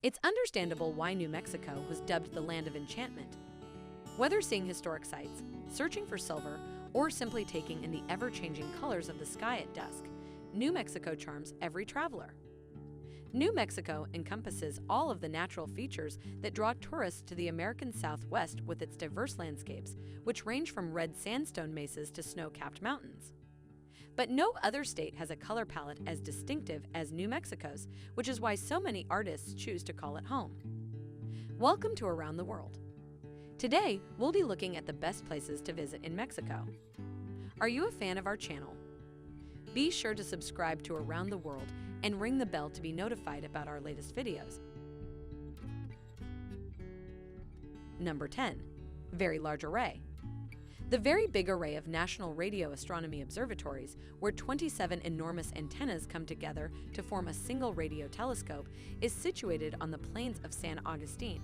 It's understandable why New Mexico was dubbed the Land of Enchantment. Whether seeing historic sites, searching for silver, or simply taking in the ever-changing colors of the sky at dusk, New Mexico charms every traveler. New Mexico encompasses all of the natural features that draw tourists to the American Southwest with its diverse landscapes, which range from red sandstone mesas to snow-capped mountains. But no other state has a color palette as distinctive as New Mexico's, which is why so many artists choose to call it home. Welcome to Around the World. Today, we'll be looking at the best places to visit in Mexico. Are you a fan of our channel? Be sure to subscribe to Around the World and ring the bell to be notified about our latest videos. Number 10. Very large array. The Very Big Array of National Radio Astronomy Observatories, where 27 enormous antennas come together to form a single radio telescope, is situated on the plains of San Agustin.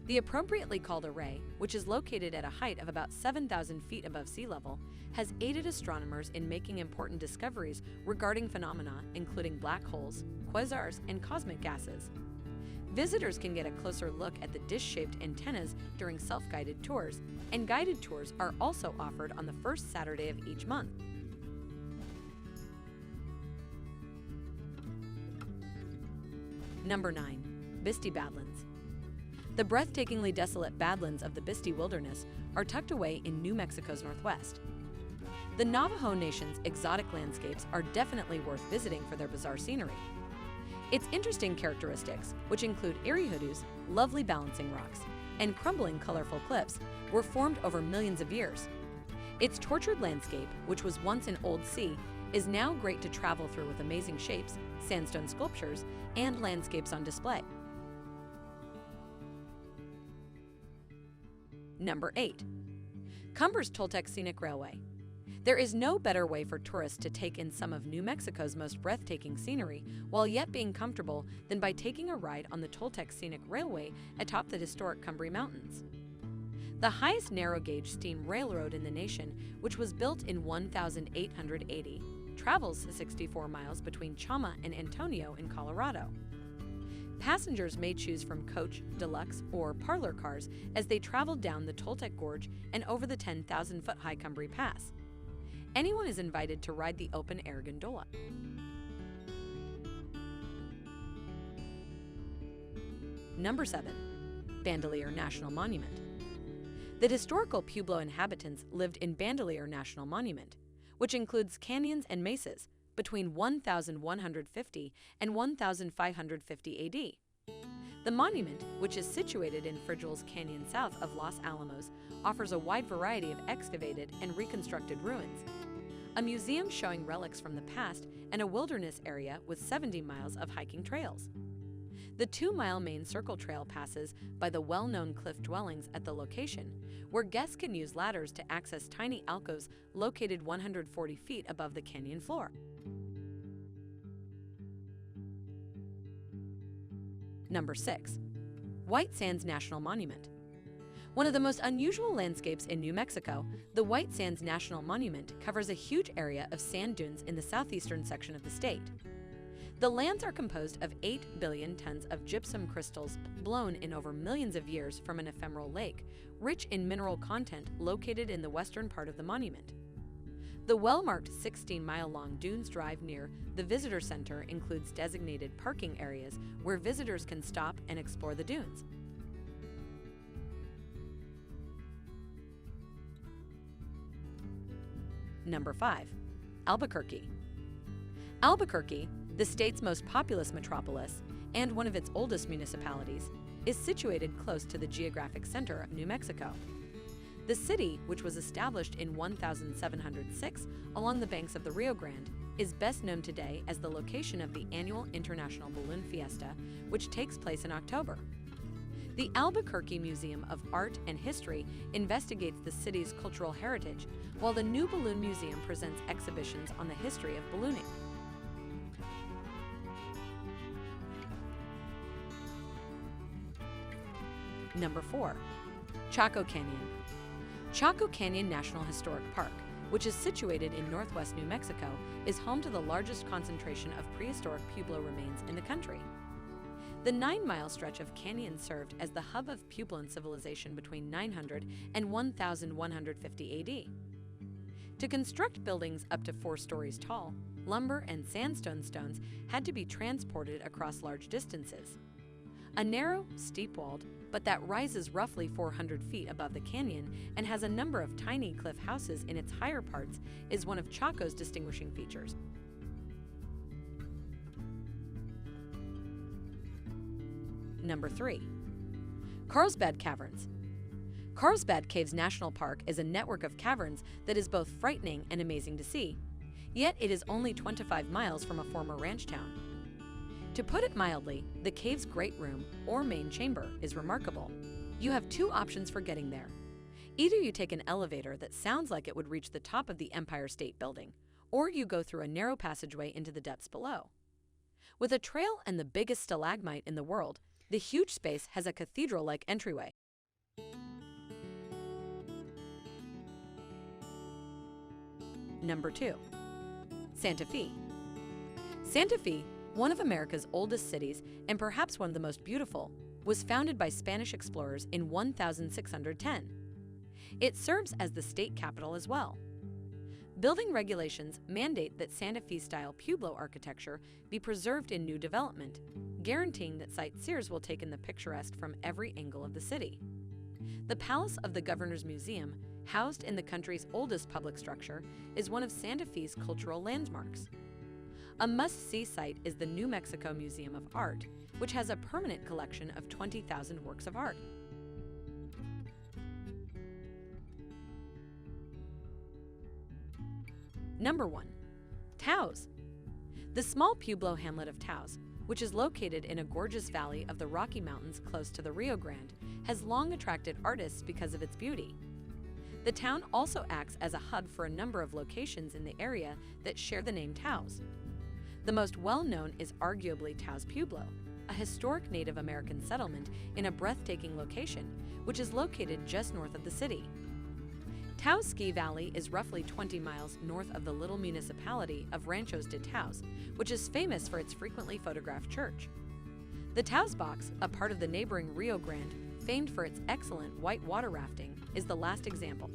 The appropriately called array, which is located at a height of about 7,000 feet above sea level, has aided astronomers in making important discoveries regarding phenomena including black holes, quasars, and cosmic gases. Visitors can get a closer look at the dish-shaped antennas during self-guided tours, and guided tours are also offered on the first Saturday of each month. Number 9. Bisti Badlands. The breathtakingly desolate Badlands of the Bisti Wilderness are tucked away in New Mexico's northwest. The Navajo Nation's exotic landscapes are definitely worth visiting for their bizarre scenery. Its interesting characteristics, which include eerie hoodoos, lovely balancing rocks, and crumbling colorful cliffs, were formed over millions of years. Its tortured landscape, which was once an old sea, is now great to travel through with amazing shapes, sandstone sculptures, and landscapes on display. Number 8. Cumbres-toltec Scenic Railway. There is no better way for tourists to take in some of New Mexico's most breathtaking scenery while yet being comfortable than by taking a ride on the Toltec Scenic Railway atop the historic Cumbres Mountains. The highest narrow-gauge steam railroad in the nation, which was built in 1880, travels 64 miles between Chama and Antonio in Colorado. Passengers may choose from coach, deluxe, or parlor cars as they travel down the Toltec Gorge and over the 10,000-foot-high Cumbres Pass. Anyone is invited to ride the open-air gondola. Number 7. Bandelier National Monument. The historical Pueblo inhabitants lived in Bandelier National Monument, which includes canyons and mesas between 1,150 and 1,550 AD. The monument, which is situated in Frigil's Canyon south of Los Alamos, offers a wide variety of excavated and reconstructed ruins, a museum showing relics from the past, and a wilderness area with 70 miles of hiking trails. The 2-mile main circle trail passes by the well-known cliff dwellings at the location, where guests can use ladders to access tiny alcoves located 140 feet above the canyon floor. Number 6. White Sands National Monument. One of the most unusual landscapes in New Mexico, the White Sands National Monument covers a huge area of sand dunes in the southeastern section of the state. The lands are composed of 8 billion tons of gypsum crystals blown in over millions of years from an ephemeral lake, rich in mineral content located in the western part of the monument. The well-marked 16-mile-long Dunes Drive near the Visitor Center includes designated parking areas where visitors can stop and explore the dunes. Number 5. Albuquerque. Albuquerque, the state's most populous metropolis and one of its oldest municipalities, is situated close to the geographic center of New Mexico. The city, which was established in 1706 along the banks of the Rio Grande, is best known today as the location of the annual International Balloon Fiesta, which takes place in October. The Albuquerque Museum of Art and History investigates the city's cultural heritage, while the New Balloon Museum presents exhibitions on the history of ballooning. Number 4. Chaco Canyon. Chaco Canyon National Historic Park, which is situated in northwest New Mexico, is home to the largest concentration of prehistoric Pueblo remains in the country. The 9-mile stretch of canyon served as the hub of Puebloan civilization between 900 and 1150 AD. To construct buildings up to 4 stories tall, lumber and sandstone stones had to be transported across large distances. A narrow, steep-walled, but that rises roughly 400 feet above the canyon and has a number of tiny cliff houses in its higher parts, is one of Chaco's distinguishing features. Number 3. Carlsbad Caverns. Carlsbad Caves National Park is a network of caverns that is both frightening and amazing to see, yet it is only 25 miles from a former ranch town. To put it mildly, the cave's great room, or main chamber, is remarkable. You have 2 options for getting there. Either you take an elevator that sounds like it would reach the top of the Empire State Building, or you go through a narrow passageway into the depths below. With a trail and the biggest stalagmite in the world, the huge space has a cathedral-like entryway. Number 2. Santa Fe. Santa Fe, one of America's oldest cities and perhaps one of the most beautiful, was founded by Spanish explorers in 1610. It serves as the state capital as well. Building regulations mandate that Santa Fe-style Pueblo architecture be preserved in new development, guaranteeing that sightseers will take in the picturesque from every angle of the city. The Palace of the Governor's Museum, housed in the country's oldest public structure, is one of Santa Fe's cultural landmarks. A must-see site is the New Mexico Museum of Art, which has a permanent collection of 20,000 works of art. Number 1. Taos. The small Pueblo hamlet of Taos, which is located in a gorgeous valley of the Rocky Mountains close to the Rio Grande, has long attracted artists because of its beauty. The town also acts as a hub for a number of locations in the area that share the name Taos. The most well-known is arguably Taos Pueblo, a historic Native American settlement in a breathtaking location, which is located just north of the city. Taos Ski Valley is roughly 20 miles north of the little municipality of Ranchos de Taos, which is famous for its frequently photographed church. The Taos Box, a part of the neighboring Rio Grande, famed for its excellent white water rafting, is the last example.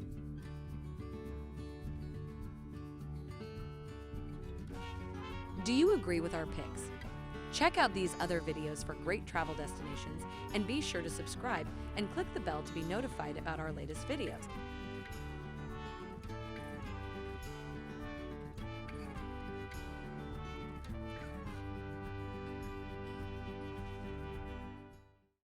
Do you agree with our picks? Check out these other videos for great travel destinations, and be sure to subscribe and click the bell to be notified about our latest videos.